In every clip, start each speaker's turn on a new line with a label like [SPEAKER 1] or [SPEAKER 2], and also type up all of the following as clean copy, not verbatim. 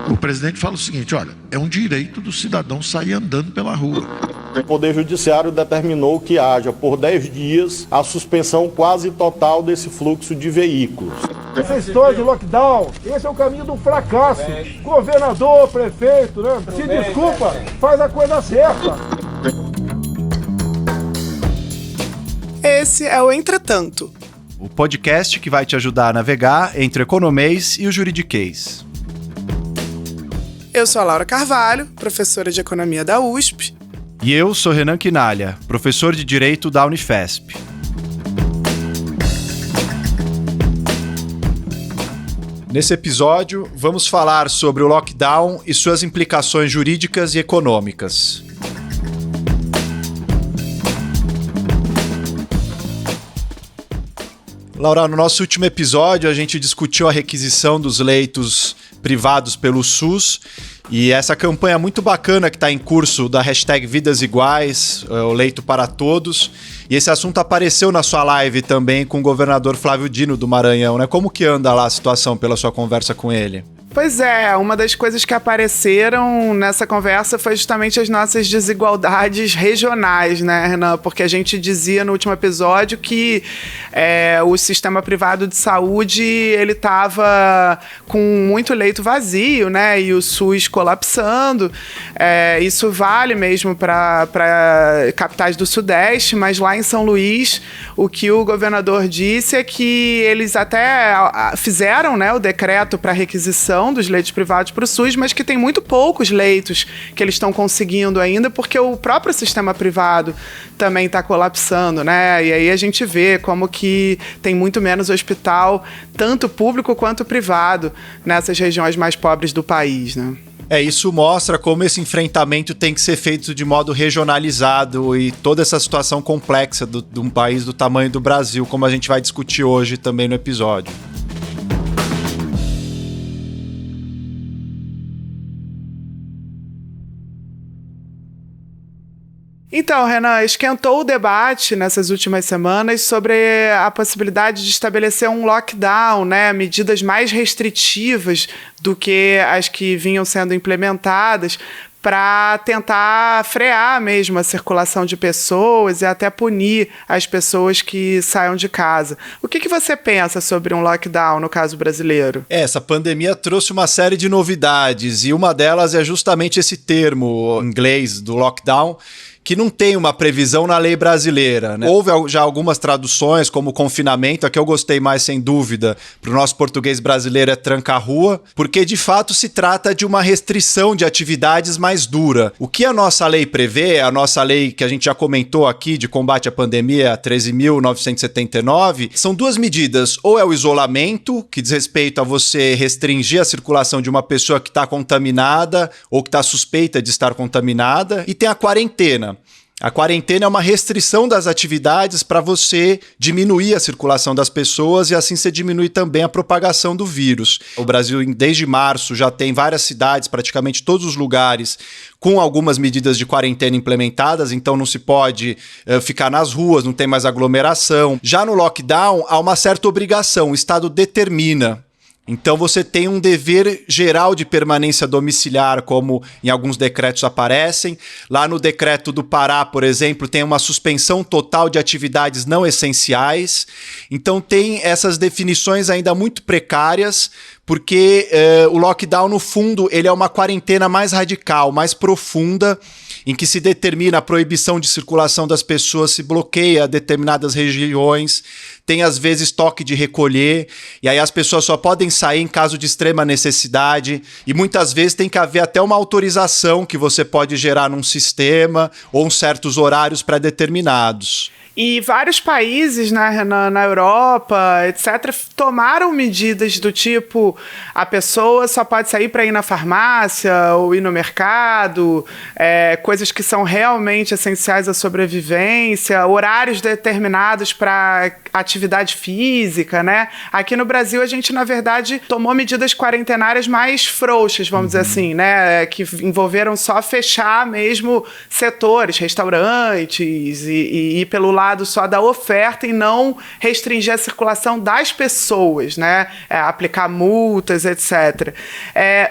[SPEAKER 1] O presidente fala o seguinte, olha, é um direito do cidadão sair andando pela rua.
[SPEAKER 2] O Poder Judiciário determinou que haja, por 10 dias, a suspensão quase total desse fluxo de veículos.
[SPEAKER 3] Essa história de lockdown, esse é o caminho do fracasso. Governador, prefeito, né? Se desculpa, faz a coisa certa.
[SPEAKER 4] Esse é o Entretanto,
[SPEAKER 5] o podcast que vai te ajudar a navegar entre o economês e o juridiquês.
[SPEAKER 4] Eu sou a Laura Carvalho, professora de Economia da USP.
[SPEAKER 5] E eu sou Renan Quinalha, professor de Direito da Unifesp. Nesse episódio, vamos falar sobre o lockdown e suas implicações jurídicas e econômicas. Laura, no nosso último episódio, a gente discutiu a requisição dos leitos privados pelo SUS e essa campanha muito bacana que está em curso da hashtag Vidas Iguais, o leito para todos. E esse assunto apareceu na sua live também com o governador Flávio Dino do Maranhão, né? Como que anda lá a situação pela sua conversa com ele?
[SPEAKER 4] Pois é, uma das coisas que apareceram nessa conversa foi justamente as nossas desigualdades regionais, né, Renan? Porque a gente dizia no último episódio que o sistema privado de saúde, ele estava com muito leito vazio, né, e o SUS colapsando. Isso vale mesmo para capitais do Sudeste, mas lá em São Luís, o que o governador disse é que eles até fizeram, né, o decreto para requisição dos leitos privados para o SUS, mas que tem muito poucos leitos que eles estão conseguindo ainda, porque o próprio sistema privado também está colapsando, né? E aí a gente vê como que tem muito menos hospital, tanto público quanto privado, nessas regiões mais pobres do país, né?
[SPEAKER 5] Isso mostra como esse enfrentamento tem que ser feito de modo regionalizado e toda essa situação complexa de um país do tamanho do Brasil, como a gente vai discutir hoje também no episódio.
[SPEAKER 4] Então, Renan, esquentou o debate nessas últimas semanas sobre a possibilidade de estabelecer um lockdown, né? Medidas mais restritivas do que as que vinham sendo implementadas para tentar frear mesmo a circulação de pessoas e até punir as pessoas que saiam de casa. O que você pensa sobre um lockdown no caso brasileiro?
[SPEAKER 5] Essa pandemia trouxe uma série de novidades e uma delas é justamente esse termo em inglês do lockdown, que não tem uma previsão na lei brasileira, né? Houve já algumas traduções, como confinamento, a que eu gostei mais, sem dúvida, para o nosso português brasileiro é tranca-rua, porque de fato se trata de uma restrição de atividades mais dura. O que a nossa lei prevê, a nossa lei que a gente já comentou aqui de combate à pandemia, 13.979, são duas medidas. Ou é o isolamento, que diz respeito a você restringir a circulação de uma pessoa que está contaminada ou que está suspeita de estar contaminada, e tem a quarentena. A quarentena é uma restrição das atividades para você diminuir a circulação das pessoas e assim você diminui também a propagação do vírus. O Brasil, desde março, já tem várias cidades, praticamente todos os lugares, com algumas medidas de quarentena implementadas, então não se pode ficar nas ruas, não tem mais aglomeração. Já no lockdown, há uma certa obrigação, o Estado determina. Então você tem um dever geral de permanência domiciliar, como em alguns decretos aparecem. Lá no decreto do Pará, por exemplo, tem uma suspensão total de atividades não essenciais. Então tem essas definições ainda muito precárias, porque o lockdown, no fundo, ele é uma quarentena mais radical, mais profunda, em que se determina a proibição de circulação das pessoas, se bloqueia determinadas regiões, tem às vezes toque de recolher, e aí as pessoas só podem sair em caso de extrema necessidade, e muitas vezes tem que haver até uma autorização que você pode gerar num sistema, ou certos horários pré-determinados.
[SPEAKER 4] E vários países, né, na Europa, etc., tomaram medidas do tipo: a pessoa só pode sair para ir na farmácia ou ir no mercado, coisa coisas que são realmente essenciais à sobrevivência, horários determinados para atividade física, né? Aqui no Brasil, a gente, na verdade, tomou medidas quarentenárias mais frouxas, vamos dizer assim, né? Que envolveram só fechar mesmo setores, restaurantes, e ir pelo lado só da oferta e não restringir a circulação das pessoas, né? Aplicar multas, etc.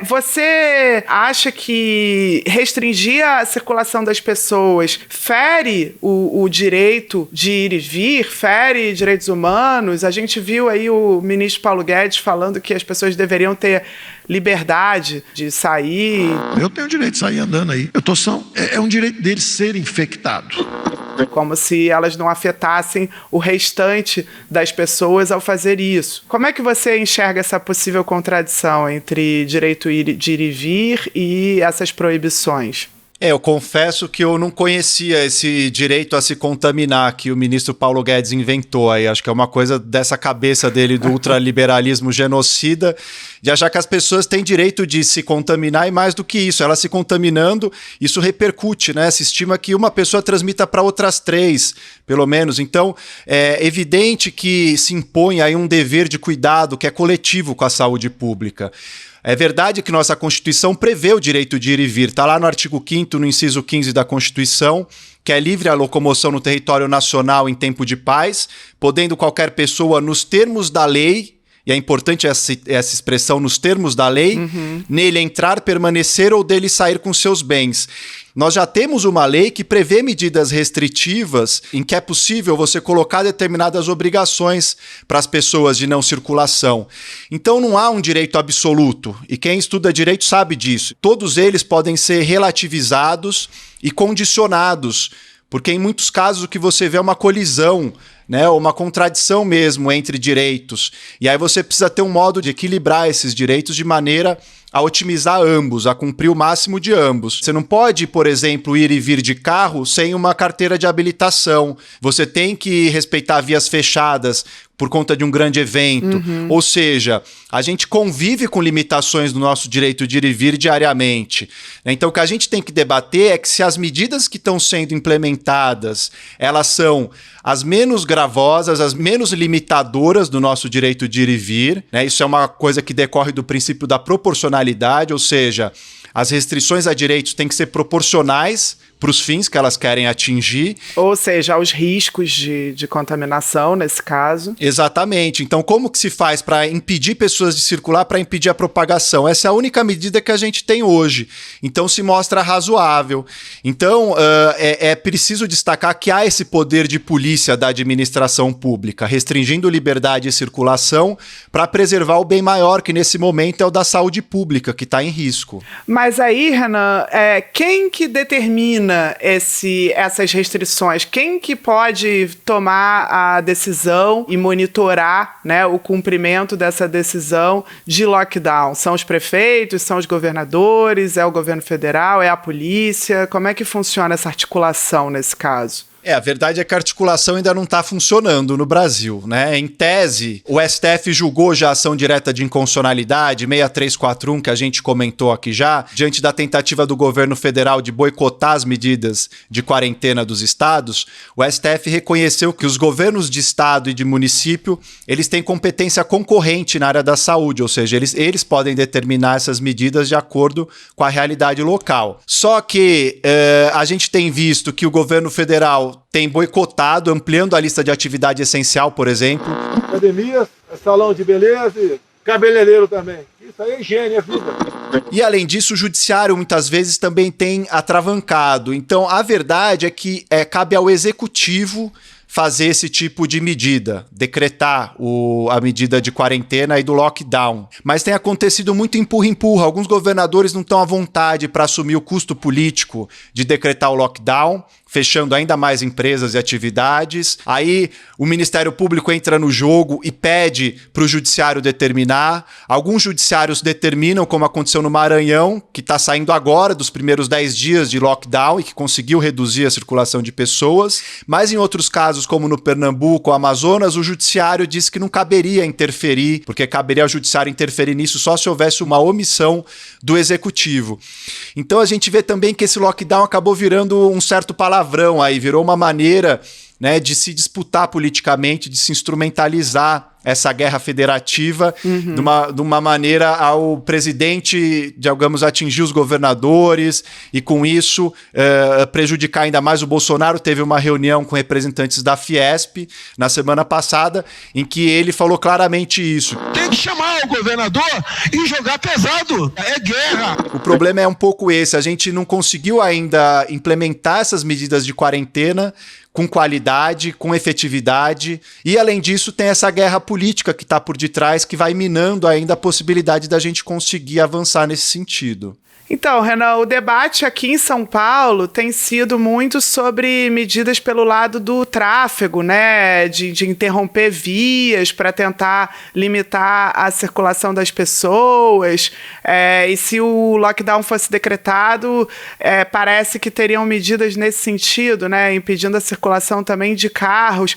[SPEAKER 4] Você acha que restringir a circulação das pessoas fere o direito de ir e vir, fere direitos humanos? A gente viu aí o ministro Paulo Guedes falando que as pessoas deveriam ter liberdade de sair.
[SPEAKER 1] Eu tenho o direito de sair andando aí. Eu tô são. É um direito deles ser infectado.
[SPEAKER 4] Como se elas não afetassem o restante das pessoas ao fazer isso. Como é que você enxerga essa possível contradição entre direito de ir e vir e essas proibições?
[SPEAKER 5] Eu confesso que eu não conhecia esse direito a se contaminar que o ministro Paulo Guedes inventou aí. Acho que é uma coisa dessa cabeça dele do ultraliberalismo genocida, de achar que as pessoas têm direito de se contaminar e mais do que isso, elas se contaminando, isso repercute, né? Se estima que uma pessoa transmita para outras 3, pelo menos. Então, é evidente que se impõe aí um dever de cuidado que é coletivo com a saúde pública. É verdade que nossa Constituição prevê o direito de ir e vir. Está lá no artigo 5º, no inciso 15 da Constituição, que é livre a locomoção no território nacional em tempo de paz, podendo qualquer pessoa, nos termos da lei, e é importante essa expressão, nos termos da lei, nele entrar, permanecer ou dele sair com seus bens. Nós já temos uma lei que prevê medidas restritivas em que é possível você colocar determinadas obrigações para as pessoas de não circulação. Então não há um direito absoluto, e quem estuda direito sabe disso. Todos eles podem ser relativizados e condicionados, porque em muitos casos o que você vê é uma colisão, né, uma contradição mesmo entre direitos. E aí você precisa ter um modo de equilibrar esses direitos de maneira a otimizar ambos, a cumprir o máximo de ambos. Você não pode, por exemplo, ir e vir de carro sem uma carteira de habilitação. Você tem que respeitar vias fechadas por conta de um grande evento. Ou seja, a gente convive com limitações do nosso direito de ir e vir diariamente. Então, o que a gente tem que debater é que se as medidas que estão sendo implementadas, elas são as menos gravosas, as menos limitadoras do nosso direito de ir e vir, né? Isso é uma coisa que decorre do princípio da proporcionalidade, ou seja, as restrições a direitos têm que ser proporcionais para os fins que elas querem atingir.
[SPEAKER 4] Ou seja, aos riscos de contaminação, nesse caso.
[SPEAKER 5] Exatamente. Então, como que se faz para impedir pessoas de circular, para impedir a propagação? Essa é a única medida que a gente tem hoje. Então, se mostra razoável. Então, é preciso destacar que há esse poder de polícia da administração pública, restringindo liberdade e circulação para preservar o bem maior, que nesse momento é o da saúde pública, que está em risco.
[SPEAKER 4] Mas aí, Renan, quem que determina essas restrições? Quem que pode tomar a decisão e monitorar, né, o cumprimento dessa decisão de lockdown? São os prefeitos? São os governadores? É o governo federal? É a polícia? Como é que funciona essa articulação nesse caso?
[SPEAKER 5] A verdade é que a articulação ainda não está funcionando no Brasil, né? Em tese, o STF julgou já a ação direta de inconstitucionalidade 6341, que a gente comentou aqui já, diante da tentativa do governo federal de boicotar as medidas de quarentena dos estados. O STF reconheceu que os governos de estado e de município, eles têm competência concorrente na área da saúde, ou seja, eles podem determinar essas medidas de acordo com a realidade local. Só que a gente tem visto que o governo federal tem boicotado, ampliando a lista de atividade essencial, por exemplo.
[SPEAKER 3] Academias, salão de beleza e cabeleireiro também. Isso aí é higiene, é vida.
[SPEAKER 5] E além disso, o judiciário muitas vezes também tem atravancado. Então, a verdade é que cabe ao executivo fazer esse tipo de medida, decretar a medida de quarentena e do lockdown. Mas tem acontecido muito empurra-empurra. Alguns governadores não estão à vontade para assumir o custo político de decretar o lockdown, fechando ainda mais empresas e atividades. Aí o Ministério Público entra no jogo e pede para o judiciário determinar. Alguns judiciários determinam, como aconteceu no Maranhão, que está saindo agora dos primeiros 10 dias de lockdown e que conseguiu reduzir a circulação de pessoas. Mas em outros casos, como no Pernambuco, Amazonas, o judiciário disse que não caberia interferir, porque caberia ao judiciário interferir nisso só se houvesse uma omissão do executivo. Então a gente vê também que esse lockdown acabou virando um certo palavrão aí, virou uma maneira, né, de se disputar politicamente, de se instrumentalizar essa guerra federativa de uma maneira ao presidente, digamos, atingir os governadores e com isso prejudicar ainda mais o Bolsonaro. Teve uma reunião com representantes da Fiesp na semana passada em que ele falou claramente isso.
[SPEAKER 6] Tem que chamar o governador e jogar pesado, é guerra.
[SPEAKER 5] O problema é um pouco esse, a gente não conseguiu ainda implementar essas medidas de quarentena com qualidade, com efetividade, e além disso tem essa guerra política que está por detrás, que vai minando ainda a possibilidade da gente conseguir avançar nesse sentido.
[SPEAKER 4] Então, Renan, o debate aqui em São Paulo tem sido muito sobre medidas pelo lado do tráfego, né? De interromper vias para tentar limitar a circulação das pessoas. E se o lockdown fosse decretado, parece que teriam medidas nesse sentido, né? Impedindo a circulação também de carros.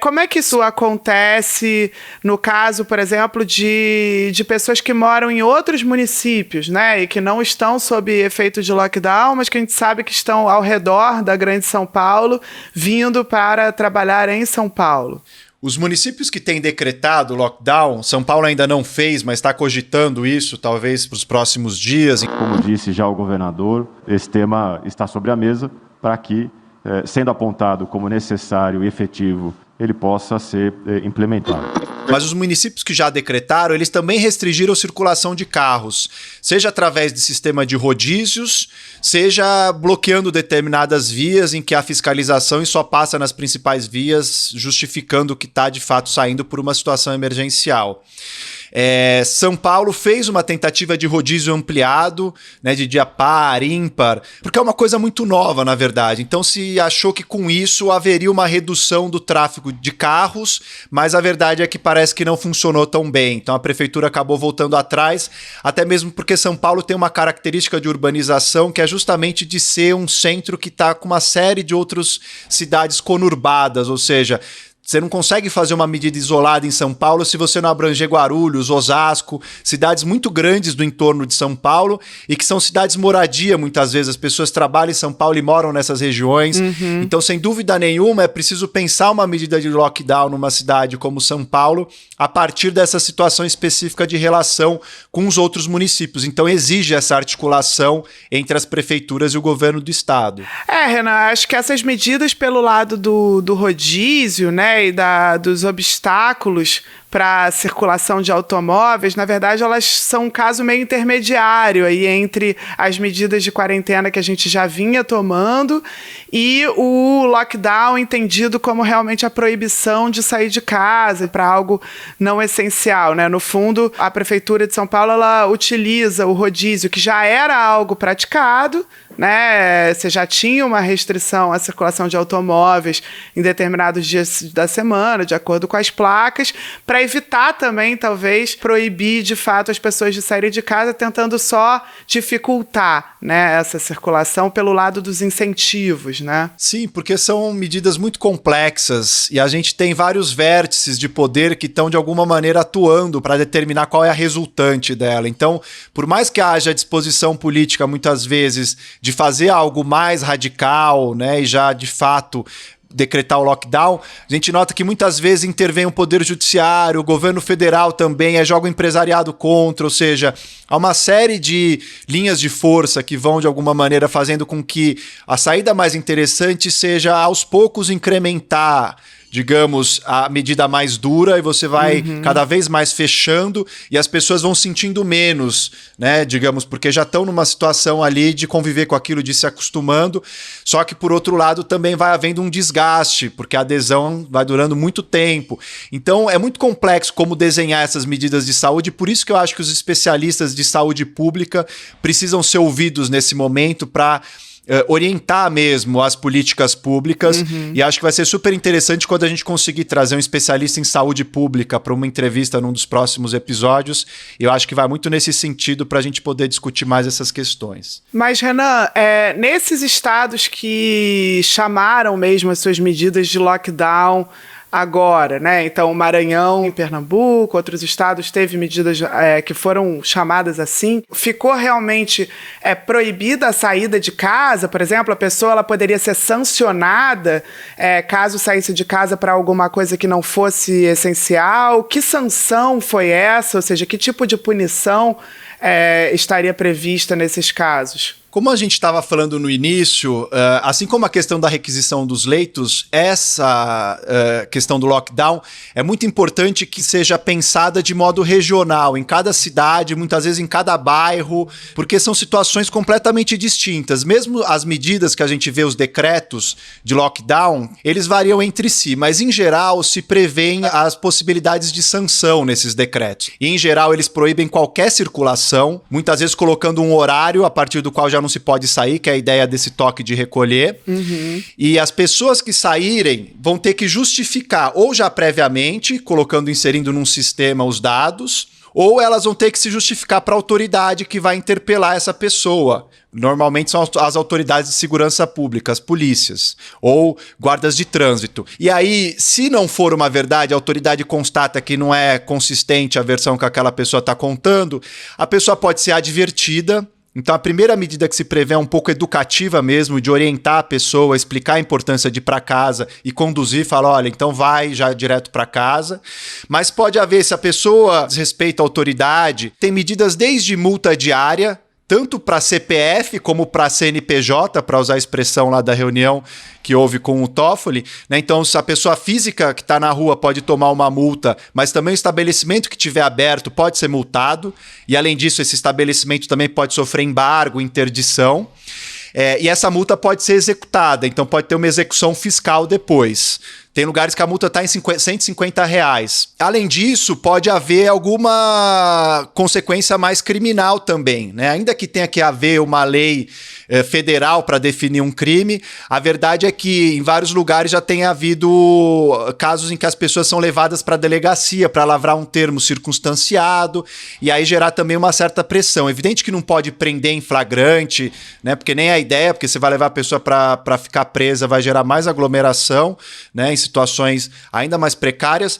[SPEAKER 4] Como é que isso acontece no caso, por exemplo, de pessoas que moram em outros municípios, né? E que não estão sob efeito de lockdown, mas que a gente sabe que estão ao redor da grande São Paulo, vindo para trabalhar em São Paulo?
[SPEAKER 5] Os municípios que têm decretado lockdown, São Paulo ainda não fez, mas está cogitando isso, talvez para os próximos dias.
[SPEAKER 7] Como disse já o governador, esse tema está sobre a mesa para que, sendo apontado como necessário e efetivo, ele possa ser implementado.
[SPEAKER 5] Mas os municípios que já decretaram, eles também restringiram a circulação de carros, seja através de sistema de rodízios, seja bloqueando determinadas vias em que a fiscalização só passa nas principais vias, justificando que está de fato saindo por uma situação emergencial. São Paulo fez uma tentativa de rodízio ampliado, né, de dia par, ímpar, porque é uma coisa muito nova, na verdade. Então se achou que com isso haveria uma redução do tráfego de carros, mas a verdade é que parece que não funcionou tão bem. Então a prefeitura acabou voltando atrás, até mesmo porque São Paulo tem uma característica de urbanização que é justamente de ser um centro que está com uma série de outras cidades conurbadas, ou seja, você não consegue fazer uma medida isolada em São Paulo se você não abranger Guarulhos, Osasco, cidades muito grandes do entorno de São Paulo e que são cidades moradia muitas vezes. As pessoas trabalham em São Paulo e moram nessas regiões. Então, sem dúvida nenhuma, é preciso pensar uma medida de lockdown numa cidade como São Paulo a partir dessa situação específica de relação com os outros municípios. Então, exige essa articulação entre as prefeituras e o governo do estado.
[SPEAKER 4] Renan, acho que essas medidas pelo lado do rodízio, né, e dos obstáculos para a circulação de automóveis, na verdade, elas são um caso meio intermediário aí entre as medidas de quarentena que a gente já vinha tomando e o lockdown entendido como realmente a proibição de sair de casa para algo não essencial, né? No fundo, a Prefeitura de São Paulo, ela utiliza o rodízio, que já era algo praticado, né? Você já tinha uma restrição à circulação de automóveis em determinados dias da semana, de acordo com as placas, para evitar também, talvez, proibir de fato as pessoas de saírem de casa, tentando só dificultar, né, essa circulação pelo lado dos incentivos, né?
[SPEAKER 5] Sim, porque são medidas muito complexas e a gente tem vários vértices de poder que estão de alguma maneira atuando para determinar qual é a resultante dela. Então, por mais que haja disposição política muitas vezes de fazer algo mais radical, né, e já de fato decretar o lockdown, a gente nota que muitas vezes intervém o Poder Judiciário, o governo federal também, joga o empresariado contra, ou seja, há uma série de linhas de força que vão de alguma maneira fazendo com que a saída mais interessante seja aos poucos incrementar, digamos, a medida mais dura e você vai cada vez mais fechando e as pessoas vão sentindo menos, né, digamos, porque já estão numa situação ali de conviver com aquilo, de se acostumando, só que por outro lado também vai havendo um desgaste, porque a adesão vai durando muito tempo. Então é muito complexo como desenhar essas medidas de saúde, por isso que eu acho que os especialistas de saúde pública precisam ser ouvidos nesse momento para orientar mesmo as políticas públicas, e acho que vai ser super interessante quando a gente conseguir trazer um especialista em saúde pública para uma entrevista num dos próximos episódios. Eu acho que vai muito nesse sentido para a gente poder discutir mais essas questões.
[SPEAKER 4] Mas, Renan, nesses estados que chamaram mesmo as suas medidas de lockdown agora, né? Então, o Maranhão, em Pernambuco, outros estados teve medidas que foram chamadas assim. Ficou realmente proibida a saída de casa, por exemplo, a pessoa ela poderia ser sancionada caso saísse de casa para alguma coisa que não fosse essencial. Que sanção foi essa? Ou seja, que tipo de punição estaria prevista nesses casos?
[SPEAKER 5] Como a gente estava falando no início, assim como a questão da requisição dos leitos, essa questão do lockdown é muito importante que seja pensada de modo regional, em cada cidade, muitas vezes em cada bairro, porque são situações completamente distintas. Mesmo as medidas que a gente vê, os decretos de lockdown, eles variam entre si, mas em geral se prevêem as possibilidades de sanção nesses decretos. E em geral eles proíbem qualquer circulação, muitas vezes colocando um horário a partir do qual já não se pode sair, que é a ideia desse toque de recolher. E as pessoas que saírem vão ter que justificar, ou já previamente, inserindo num sistema os dados, ou elas vão ter que se justificar para a autoridade que vai interpelar essa pessoa. Normalmente são as autoridades de segurança pública, as polícias, ou guardas de trânsito. E aí, se não for uma verdade, a autoridade constata que não é consistente a versão que aquela pessoa está contando, a pessoa pode ser advertida. Então a primeira medida que se prevê é um pouco educativa mesmo, de orientar a pessoa, explicar a importância de ir para casa e conduzir, falar, olha, então vai já direto para casa. Mas pode haver, se a pessoa desrespeita a autoridade, tem medidas desde multa diária, tanto para CPF como para CNPJ, para usar a expressão lá da reunião que houve com o Toffoli, né? Então, se a pessoa física que está na rua pode tomar uma multa, mas também o estabelecimento que estiver aberto pode ser multado, e além disso, esse estabelecimento também pode sofrer embargo, interdição, e essa multa pode ser executada, então pode ter uma execução fiscal depois. Tem lugares que a multa está em R$150. Além disso, pode haver alguma consequência mais criminal também, né? Ainda que tenha que haver uma lei federal para definir um crime, a verdade é que em vários lugares já tem havido casos em que as pessoas são levadas para a delegacia para lavrar um termo circunstanciado e aí gerar também uma certa pressão. Evidente que não pode prender em flagrante, né? Porque nem a ideia, porque você vai levar a pessoa para ficar presa, vai gerar mais aglomeração, né? Em situações ainda mais precárias.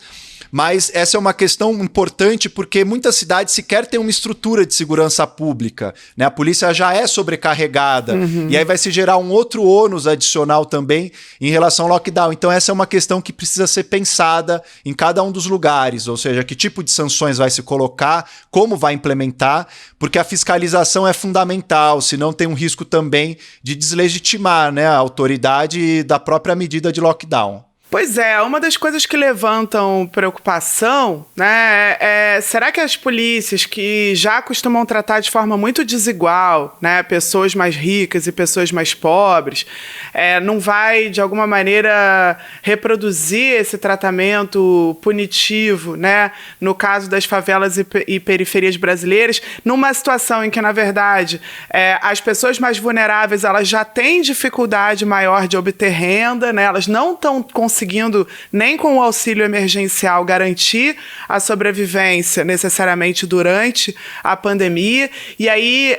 [SPEAKER 5] Mas essa é uma questão importante porque muitas cidades sequer têm uma estrutura de segurança pública, né? A polícia já é sobrecarregada e aí vai se gerar um outro ônus adicional também em relação ao lockdown. Então essa é uma questão que precisa ser pensada em cada um dos lugares, ou seja, que tipo de sanções vai se colocar, como vai implementar, porque a fiscalização é fundamental, senão tem um risco também de deslegitimar, né, a autoridade da própria medida de lockdown.
[SPEAKER 4] Pois é, uma das coisas que levantam preocupação, né, será que as polícias que já costumam tratar de forma muito desigual, né, pessoas mais ricas e pessoas mais pobres, não vai, de alguma maneira, reproduzir esse tratamento punitivo, né, no caso das favelas e periferias brasileiras, numa situação em que, na verdade, as pessoas mais vulneráveis elas já têm dificuldade maior de obter renda, né, elas não estão conseguindo nem com o auxílio emergencial garantir a sobrevivência necessariamente durante a pandemia. E aí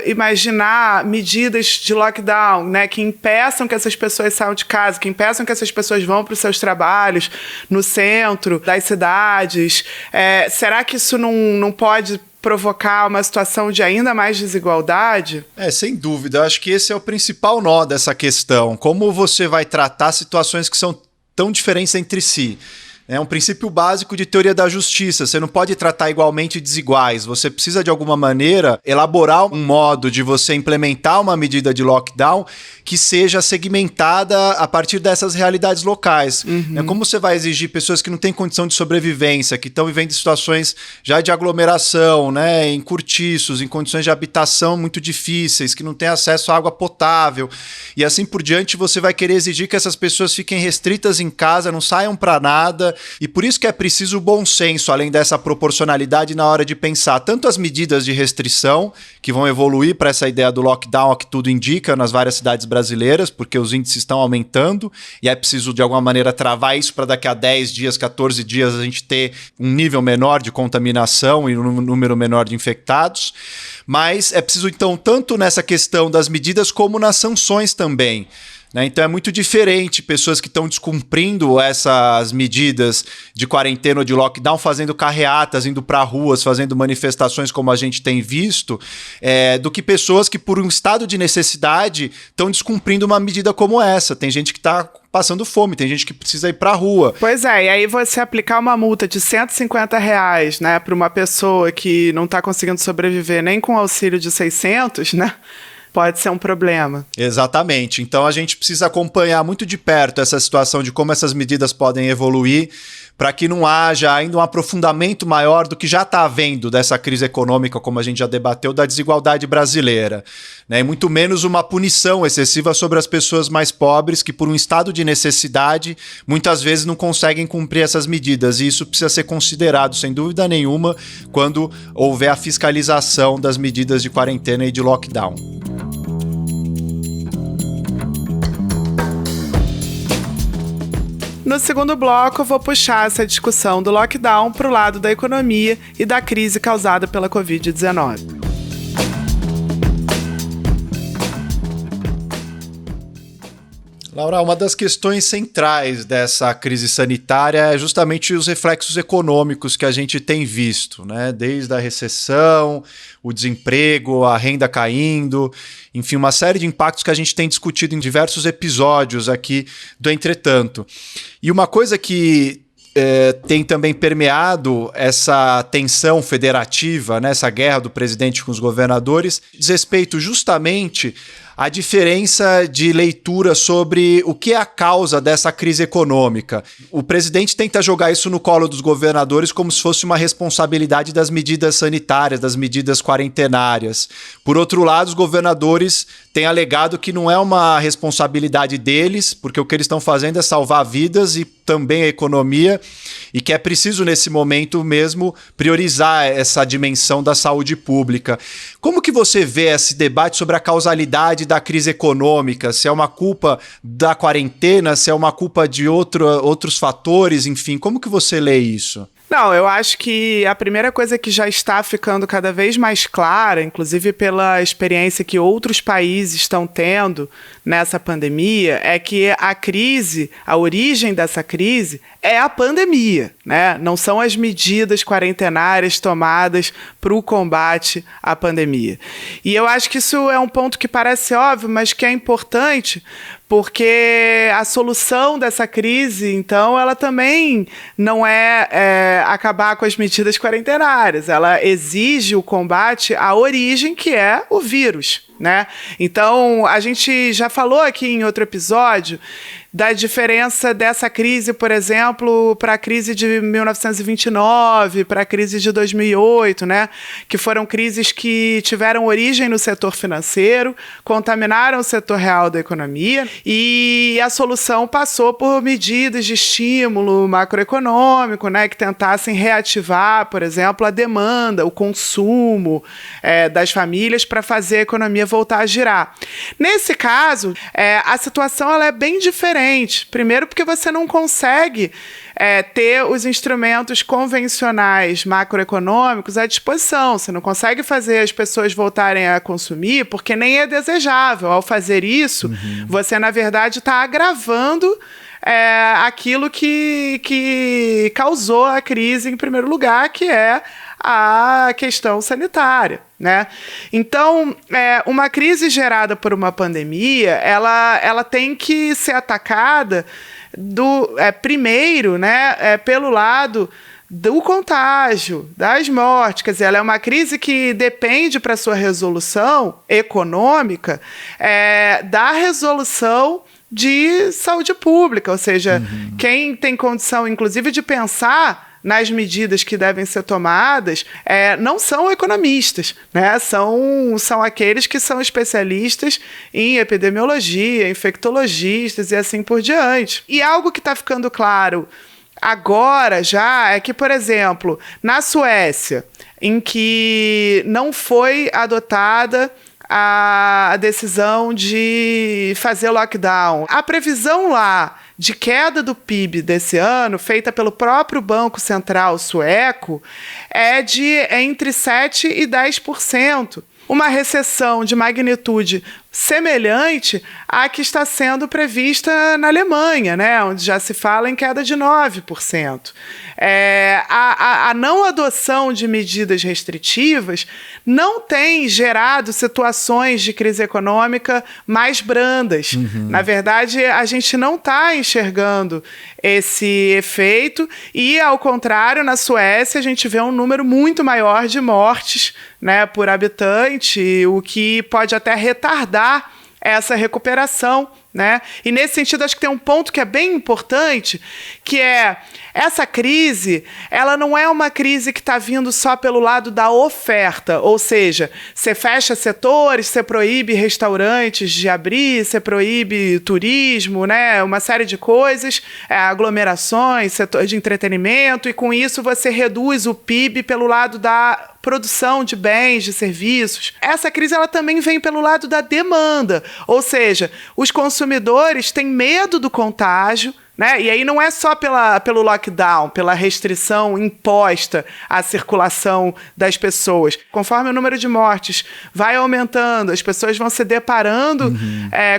[SPEAKER 4] imaginar medidas de lockdown, né, que impeçam que essas pessoas saiam de casa, que impeçam que essas pessoas vão para os seus trabalhos no centro das cidades. Será que isso não pode provocar uma situação de ainda mais desigualdade?
[SPEAKER 5] Sem dúvida. Eu acho que esse é o principal nó dessa questão. Como você vai tratar situações que são tão diferentes entre si? É um princípio básico de teoria da justiça. Você não pode tratar igualmente desiguais. Você precisa, de alguma maneira, elaborar um modo de você implementar uma medida de lockdown que seja segmentada a partir dessas realidades locais. Como você vai exigir pessoas que não têm condição de sobrevivência, que estão vivendo em situações já de aglomeração, né, em cortiços, em condições de habitação muito difíceis, que não têm acesso à água potável, e assim por diante, você vai querer exigir que essas pessoas fiquem restritas em casa, não saiam para nada, e por isso que é preciso bom senso, além dessa proporcionalidade na hora de pensar tanto as medidas de restrição, que vão evoluir para essa ideia do lockdown, que tudo indica nas várias cidades brasileiras, porque os índices estão aumentando, e é preciso de alguma maneira travar isso para daqui a 10 dias, 14 dias a gente ter um nível menor de contaminação e um número menor de infectados. Mas é preciso, então, tanto nessa questão das medidas como nas sanções também. Então é muito diferente pessoas que estão descumprindo essas medidas de quarentena ou de lockdown, fazendo carreatas, indo para ruas, fazendo manifestações como a gente tem visto, do que pessoas que por um estado de necessidade estão descumprindo uma medida como essa. Tem gente que está passando fome, tem gente que precisa ir para a rua.
[SPEAKER 4] Pois é, e aí você aplicar uma multa de R$150, né, para uma pessoa que não está conseguindo sobreviver nem com auxílio de 600, né? Pode ser um problema.
[SPEAKER 5] Exatamente. Então a gente precisa acompanhar muito de perto essa situação de como essas medidas podem evoluir para que não haja ainda um aprofundamento maior do que já está havendo dessa crise econômica, como a gente já debateu, da desigualdade brasileira. E muito menos uma punição excessiva sobre as pessoas mais pobres que, por um estado de necessidade, muitas vezes não conseguem cumprir essas medidas. E isso precisa ser considerado, sem dúvida nenhuma, quando houver a fiscalização das medidas de quarentena e de lockdown.
[SPEAKER 4] No segundo bloco, eu vou puxar essa discussão do lockdown para o lado da economia e da crise causada pela Covid-19.
[SPEAKER 5] Laura, uma das questões centrais dessa crise sanitária é justamente os reflexos econômicos que a gente tem visto, né? Desde a recessão, o desemprego, a renda caindo, enfim, uma série de impactos que a gente tem discutido em diversos episódios aqui do Entretanto. E uma coisa que tem também permeado essa tensão federativa, né, essa guerra do presidente com os governadores, diz respeito justamente à diferença de leitura sobre o que é a causa dessa crise econômica. O presidente tenta jogar isso no colo dos governadores como se fosse uma responsabilidade das medidas sanitárias, das medidas quarentenárias. Por outro lado, os governadores têm alegado que não é uma responsabilidade deles, porque o que eles estão fazendo é salvar vidas e também a economia, e que é preciso, nesse momento mesmo, priorizar essa dimensão da saúde pública. Como que você vê esse debate sobre a causalidade da crise econômica? Se é uma culpa da quarentena, se é uma culpa de outros fatores, enfim, como que você lê isso?
[SPEAKER 4] Não, eu acho que a primeira coisa que já está ficando cada vez mais clara, inclusive pela experiência que outros países estão tendo nessa pandemia, é que a crise, a origem dessa crise é a pandemia, né? Não são as medidas quarentenárias tomadas para o combate à pandemia. E eu acho que isso é um ponto que parece óbvio, mas que é importante, porque a solução dessa crise, então, ela também não é acabar com as medidas quarentenárias. Ela exige o combate à origem, que é o vírus, né? Então, a gente já falou aqui em outro episódio da diferença dessa crise, por exemplo, para a crise de 1929, para a crise de 2008, né? Que foram crises que tiveram origem no setor financeiro, contaminaram o setor real da economia, e a solução passou por medidas de estímulo macroeconômico, né? Que tentassem reativar, por exemplo, a demanda, o consumo das famílias para fazer a economia voltar a girar. Nesse caso, a situação ela é bem diferente. Primeiro porque você não consegue ter os instrumentos convencionais macroeconômicos à disposição. Você não consegue fazer as pessoas voltarem a consumir porque nem é desejável. Ao fazer isso, você, na verdade, está agravando aquilo que causou a crise em primeiro lugar, que é a questão sanitária, né? Então, uma crise gerada por uma pandemia, ela tem que ser atacada primeiro, né, pelo lado do contágio, das mortes. Quer dizer, ela é uma crise que depende, para sua resolução econômica, da resolução de saúde pública, ou seja, quem tem condição, inclusive, de pensar nas medidas que devem ser tomadas, não são economistas, né? São aqueles que são especialistas em epidemiologia, infectologistas e assim por diante. E algo que está ficando claro agora já é que, por exemplo, na Suécia, em que não foi adotada a decisão de fazer lockdown, a previsão lá de queda do PIB desse ano, feita pelo próprio Banco Central sueco, é de entre 7% e 10%. Uma recessão de magnitude semelhante à que está sendo prevista na Alemanha, né, onde já se fala em queda de 9%. A não adoção de medidas restritivas não tem gerado situações de crise econômica mais brandas. Na verdade, a gente não está enxergando esse efeito e, ao contrário, na Suécia a gente vê um número muito maior de mortes, né, por habitante, o que pode até retardar essa recuperação, né? E nesse sentido, acho que tem um ponto que é bem importante, que é essa crise, ela não é uma crise que está vindo só pelo lado da oferta, ou seja, você fecha setores, você proíbe restaurantes de abrir, você proíbe turismo, né? Uma série de coisas, aglomerações, setor de entretenimento, e com isso você reduz o PIB pelo lado da produção de bens, de serviços. Essa crise ela também vem pelo lado da demanda, ou seja, os consumidores têm medo do contágio, né? E aí não é só pelo lockdown, pela restrição imposta à circulação das pessoas. Conforme o número de mortes vai aumentando, as pessoas vão se deparando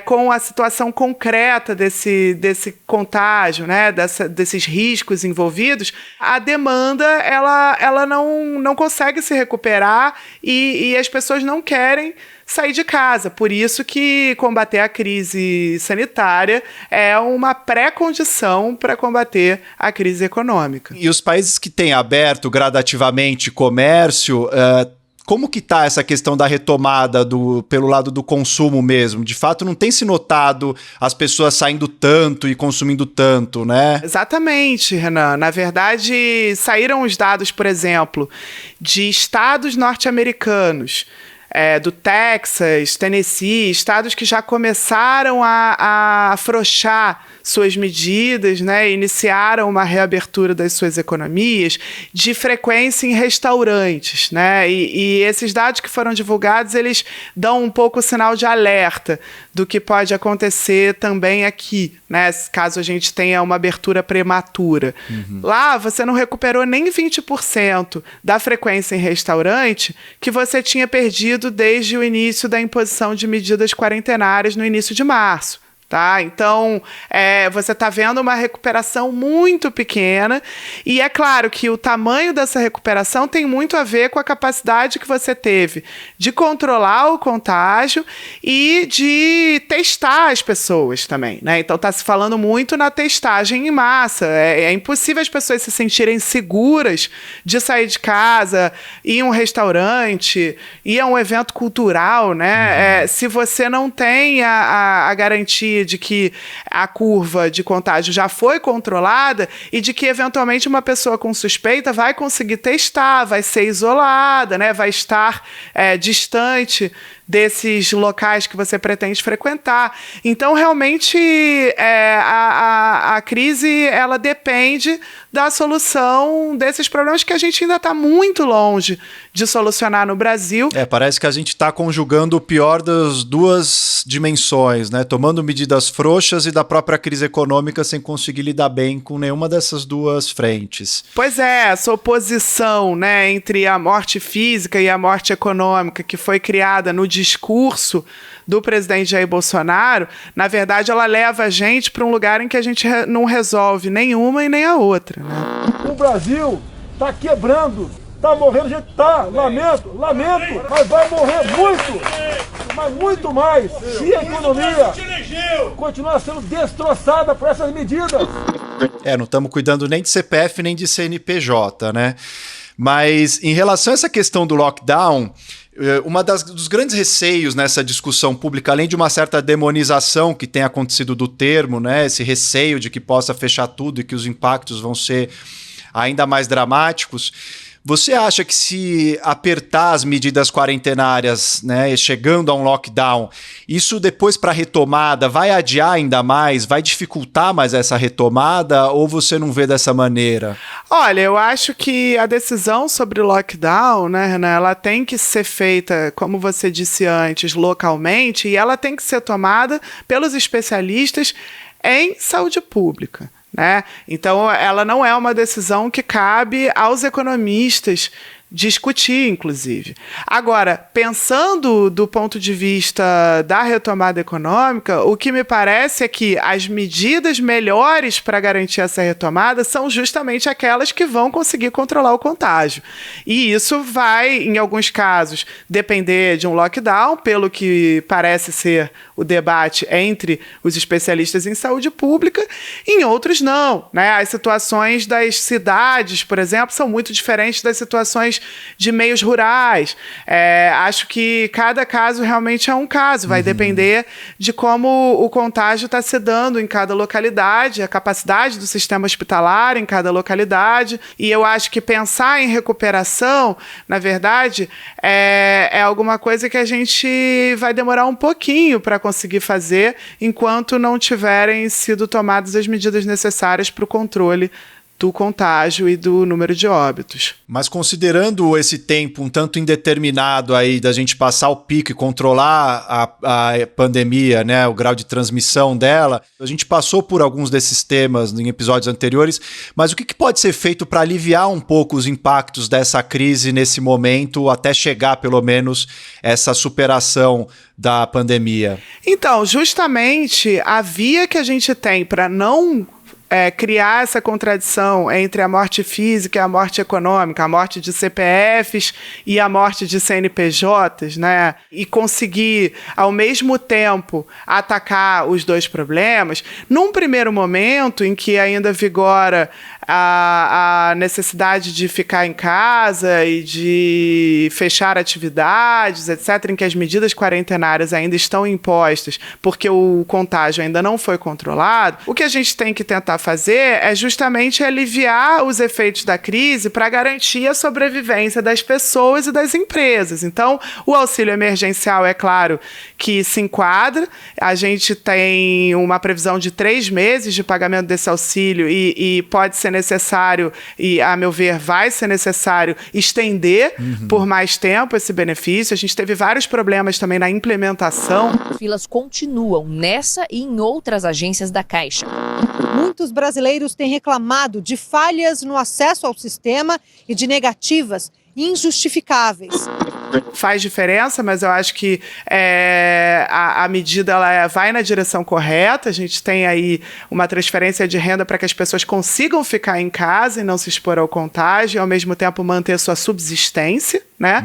[SPEAKER 4] com a situação concreta desse contágio, né? Desses riscos envolvidos, a demanda ela não consegue se recuperar e as pessoas não querem sair de casa. Por isso que combater a crise sanitária é uma pré-condição para combater a crise econômica.
[SPEAKER 5] E os países que têm aberto gradativamente comércio, como que está essa questão da retomada pelo lado do consumo mesmo? De fato, não tem se notado as pessoas saindo tanto e consumindo tanto, né?
[SPEAKER 4] Exatamente, Renan. Na verdade, saíram os dados, por exemplo, de estados norte-americanos, do Texas, Tennessee, estados que já começaram a afrouxar suas medidas, né, iniciaram uma reabertura das suas economias, de frequência em restaurantes, né, e esses dados que foram divulgados, eles dão um pouco o sinal de alerta do que pode acontecer também aqui, né, caso a gente tenha uma abertura prematura. Lá, você não recuperou nem 20% da frequência em restaurante que você tinha perdido desde o início da imposição de medidas quarentenárias no início de março. Tá? Então, você está vendo uma recuperação muito pequena e é claro que o tamanho dessa recuperação tem muito a ver com a capacidade que você teve de controlar o contágio e de testar as pessoas também, né? Então, está se falando muito na testagem em massa. É impossível as pessoas se sentirem seguras de sair de casa, ir a um restaurante, ir a um evento cultural, né? Se você não tem a garantia de que a curva de contágio já foi controlada e de que, eventualmente, uma pessoa com suspeita vai conseguir testar, vai ser isolada, né? Vai estar distante desses locais que você pretende frequentar. Então, realmente, a crise ela depende da solução desses problemas que a gente ainda está muito longe de solucionar no Brasil.
[SPEAKER 5] Parece que a gente está conjugando o pior das duas dimensões, né? Tomando medidas frouxas e da própria crise econômica sem conseguir lidar bem com nenhuma dessas duas frentes.
[SPEAKER 4] Pois é, essa oposição, né, entre a morte física e a morte econômica que foi criada no discurso do presidente Jair Bolsonaro, na verdade ela leva a gente para um lugar em que a gente não resolve nenhuma e nem a outra, né?
[SPEAKER 3] O Brasil está quebrando, está morrendo, gente, lamento, mas vai morrer muito, mas muito mais, se a economia continuar sendo destroçada por essas medidas.
[SPEAKER 5] Não estamos cuidando nem de CPF nem de CNPJ, né? Mas em relação a essa questão do lockdown, dos grandes receios nessa discussão pública, além de uma certa demonização que tem acontecido do termo, né, esse receio de que possa fechar tudo e que os impactos vão ser ainda mais dramáticos, Você acha que se apertar as medidas quarentenárias, né, chegando a um lockdown, isso depois para a retomada vai adiar ainda mais, vai dificultar mais essa retomada, ou você não vê dessa maneira?
[SPEAKER 4] Olha, eu acho que a decisão sobre o lockdown, né, Renan, ela tem que ser feita, como você disse antes, localmente, e ela tem que ser tomada pelos especialistas em saúde pública. Né? Então, ela não é uma decisão que cabe aos economistas discutir, inclusive. Agora, pensando do ponto de vista da retomada econômica, o que me parece é que as medidas melhores para garantir essa retomada são justamente aquelas que vão conseguir controlar o contágio. E isso vai, em alguns casos, depender de um lockdown, pelo que parece ser o debate entre os especialistas em saúde pública, em outros não. Né? As situações das cidades, por exemplo, são muito diferentes das situações de meios rurais. Acho que cada caso realmente é um caso, vai depender de como o contágio está se dando em cada localidade, a capacidade do sistema hospitalar em cada localidade, e eu acho que pensar em recuperação, na verdade, é alguma coisa que a gente vai demorar um pouquinho para conseguir fazer enquanto não tiverem sido tomadas as medidas necessárias para o controle do contágio e do número de óbitos.
[SPEAKER 5] Mas considerando esse tempo um tanto indeterminado aí da gente passar o pico e controlar a pandemia, né, o grau de transmissão dela, a gente passou por alguns desses temas em episódios anteriores, mas o que pode ser feito para aliviar um pouco os impactos dessa crise nesse momento, até chegar pelo menos essa superação da pandemia? Então, justamente a via que a gente tem para não criar essa contradição entre a morte física e a morte econômica, a morte de CPFs e a morte de CNPJs, né? E conseguir, ao mesmo tempo, atacar os dois problemas, num primeiro momento em que ainda vigora a necessidade de ficar em casa e de fechar atividades, etc., em que as medidas quarentenárias ainda estão impostas porque o contágio ainda não foi controlado, o que a gente tem que tentar fazer é justamente aliviar os efeitos da crise para garantir a sobrevivência das pessoas e das empresas. Então, o auxílio emergencial, é claro, que se enquadra. A gente tem uma previsão de 3 meses de pagamento desse auxílio e pode ser necessário, e a meu ver vai ser necessário, estender por mais tempo esse benefício. A gente teve vários problemas também na implementação.
[SPEAKER 8] Filas continuam nessa e em outras agências da Caixa.
[SPEAKER 9] Muitos brasileiros têm reclamado de falhas no acesso ao sistema e de negativas injustificáveis.
[SPEAKER 4] Faz diferença, mas eu acho que a medida ela vai na direção correta. A gente tem aí uma transferência de renda para que as pessoas consigam ficar em casa e não se expor ao contágio e, ao mesmo tempo, manter sua subsistência, né?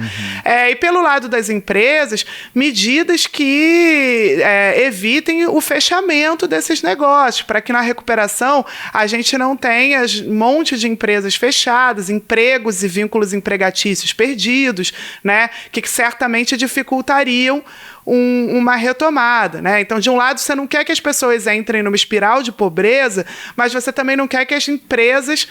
[SPEAKER 4] E pelo lado das empresas, medidas que evitem o fechamento desses negócios, para que na recuperação a gente não tenha um monte de empresas fechadas, empregos e vínculos empregatícios perdidos, né? Que certamente dificultariam uma retomada, né? Então, de um lado, você não quer que as pessoas entrem numa espiral de pobreza, mas você também não quer que as empresas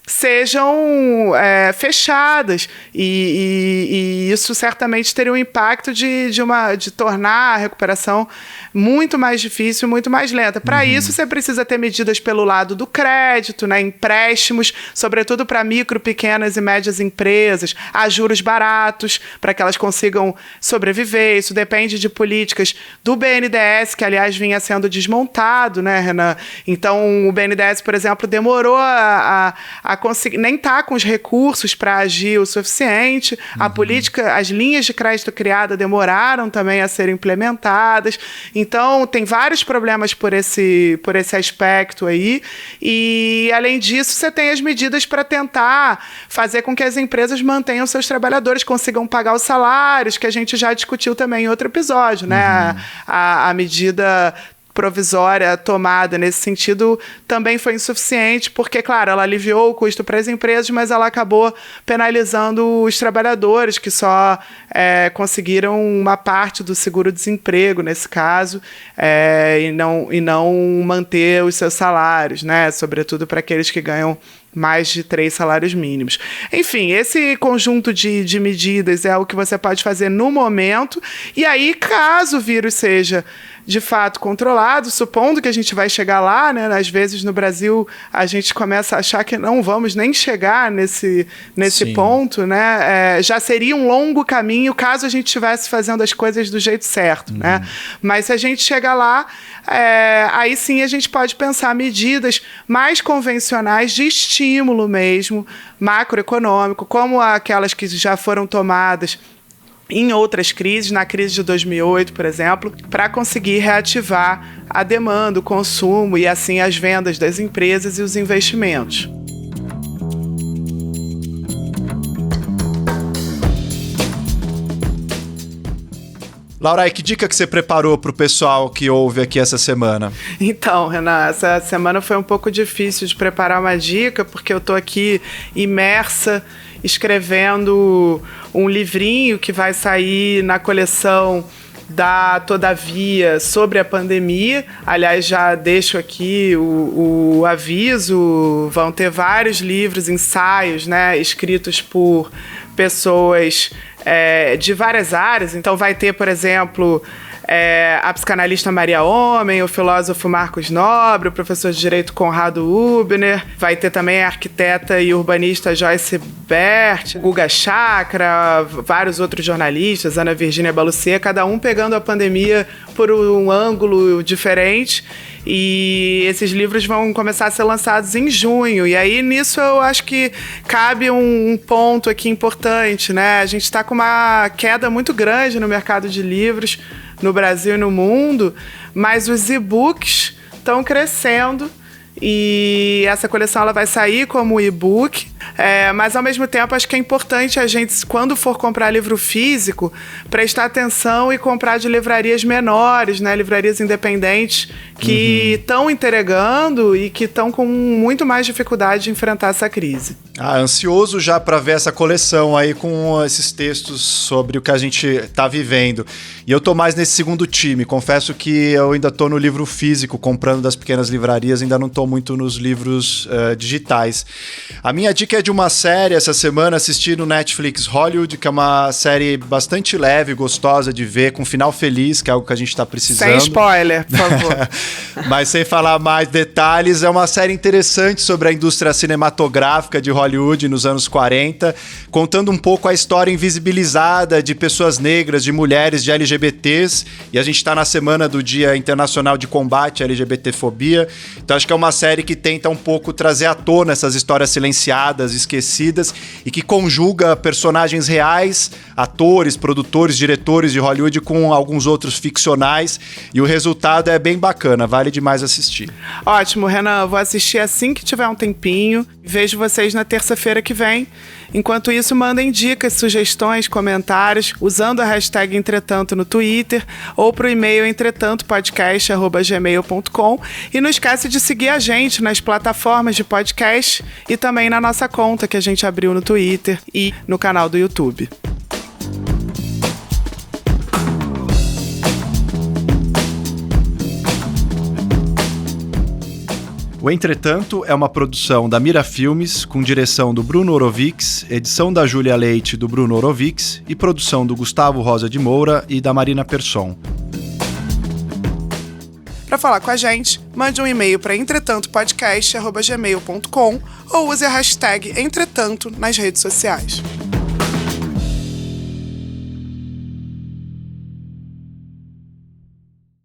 [SPEAKER 4] sejam fechadas, e isso certamente teria um impacto de tornar a recuperação muito mais difícil, muito mais lenta. Para isso, você precisa ter medidas pelo lado do crédito, né, empréstimos, sobretudo para micro, pequenas e médias empresas, a juros baratos, para que elas consigam sobreviver. Isso depende de políticas do BNDES, que, aliás, vinha sendo desmontado, né, Renan? Então, o BNDES, por exemplo, demorou a conseguir, nem está com os recursos para agir o suficiente. A política, as linhas de crédito criada demoraram também a serem implementadas. Então, tem vários problemas por esse aspecto aí. E, além disso, você tem as medidas para tentar fazer com que as empresas mantenham seus trabalhadores, consigam pagar os salários, que a gente já discutiu também em outro episódio, né? A medida provisória tomada nesse sentido também foi insuficiente, porque, claro, ela aliviou o custo para as empresas, mas ela acabou penalizando os trabalhadores, que só conseguiram uma parte do seguro-desemprego, nesse caso, e não manter os seus salários, né? Sobretudo para aqueles que ganham mais de 3 salários mínimos. Enfim, esse conjunto de medidas é o que você pode fazer no momento, e aí, caso o vírus seja de fato controlado, supondo que a gente vai chegar lá, né? Às vezes no Brasil a gente começa a achar que não vamos nem chegar nesse ponto, né? Já seria um longo caminho caso a gente estivesse fazendo as coisas do jeito certo, né? Mas se a gente chegar lá, aí sim a gente pode pensar medidas mais convencionais de estímulo mesmo, macroeconômico, como aquelas que já foram tomadas em outras crises, na crise de 2008, por exemplo, para conseguir reativar a demanda, o consumo e assim as vendas das empresas e os investimentos.
[SPEAKER 5] Laura, que dica que você preparou para o pessoal que ouve aqui essa semana?
[SPEAKER 4] Então, Renan, essa semana foi um pouco difícil de preparar uma dica, porque eu estou aqui imersa escrevendo um livrinho que vai sair na coleção da Todavia sobre a pandemia. Aliás, já deixo aqui o aviso, vão ter vários livros, ensaios, né, escritos por pessoas de várias áreas. Então vai ter, por exemplo, a psicanalista Maria Homem, o filósofo Marcos Nobre, o professor de Direito Conrado Hübner, vai ter também a arquiteta e urbanista Joyce Bert, Guga Chakra, vários outros jornalistas, Ana Virgínia Balucê, cada um pegando a pandemia por um ângulo diferente. E esses livros vão começar a ser lançados em junho. E aí, nisso, eu acho que cabe um ponto aqui importante, né? A gente está com uma queda muito grande no mercado de livros no Brasil e no mundo, mas os e-books estão crescendo. E essa coleção ela vai sair como e-book, mas ao mesmo tempo acho que é importante a gente, quando for comprar livro físico, prestar atenção e comprar de livrarias menores, né, livrarias independentes que estão entregando e que estão com muito mais dificuldade de enfrentar essa crise.
[SPEAKER 5] Ansioso já para ver essa coleção aí com esses textos sobre o que a gente está vivendo. E eu tô mais nesse segundo time. Confesso que eu ainda tô no livro físico, comprando das pequenas livrarias, ainda não tô muito nos livros digitais. A minha dica é de uma série essa semana, assisti no Netflix Hollywood, que é uma série bastante leve, gostosa de ver, com final feliz, que é algo que a gente tá precisando.
[SPEAKER 4] Sem spoiler, por favor.
[SPEAKER 5] Mas sem falar mais detalhes, é uma série interessante sobre a indústria cinematográfica de Hollywood nos anos 40, contando um pouco a história invisibilizada de pessoas negras, de mulheres, de LGBTs, e a gente tá na semana do Dia Internacional de Combate à LGBTfobia, então acho que é uma série que tenta um pouco trazer à tona essas histórias silenciadas, esquecidas, e que conjuga personagens reais, atores, produtores, diretores de Hollywood com alguns outros ficcionais, e o resultado é bem bacana, vale demais assistir.
[SPEAKER 4] Ótimo, Renan, vou assistir assim que tiver um tempinho. Vejo vocês na terça-feira que vem. Enquanto isso, mandem dicas, sugestões, comentários, usando a hashtag Entretanto no Twitter ou pro e-mail entretantopodcast@gmail.com, e não esquece de seguir a gente nas plataformas de podcast e também na nossa conta que a gente abriu no Twitter e no canal do YouTube.
[SPEAKER 5] O Entretanto é uma produção da Mira Filmes, com direção do Bruno Orovics, edição da Júlia Leite e do Bruno Orovics e produção do Gustavo Rosa de Moura e da Marina Persson.
[SPEAKER 4] Para falar com a gente, mande um e-mail para entretantopodcast@gmail.com ou use a hashtag Entretanto nas redes sociais.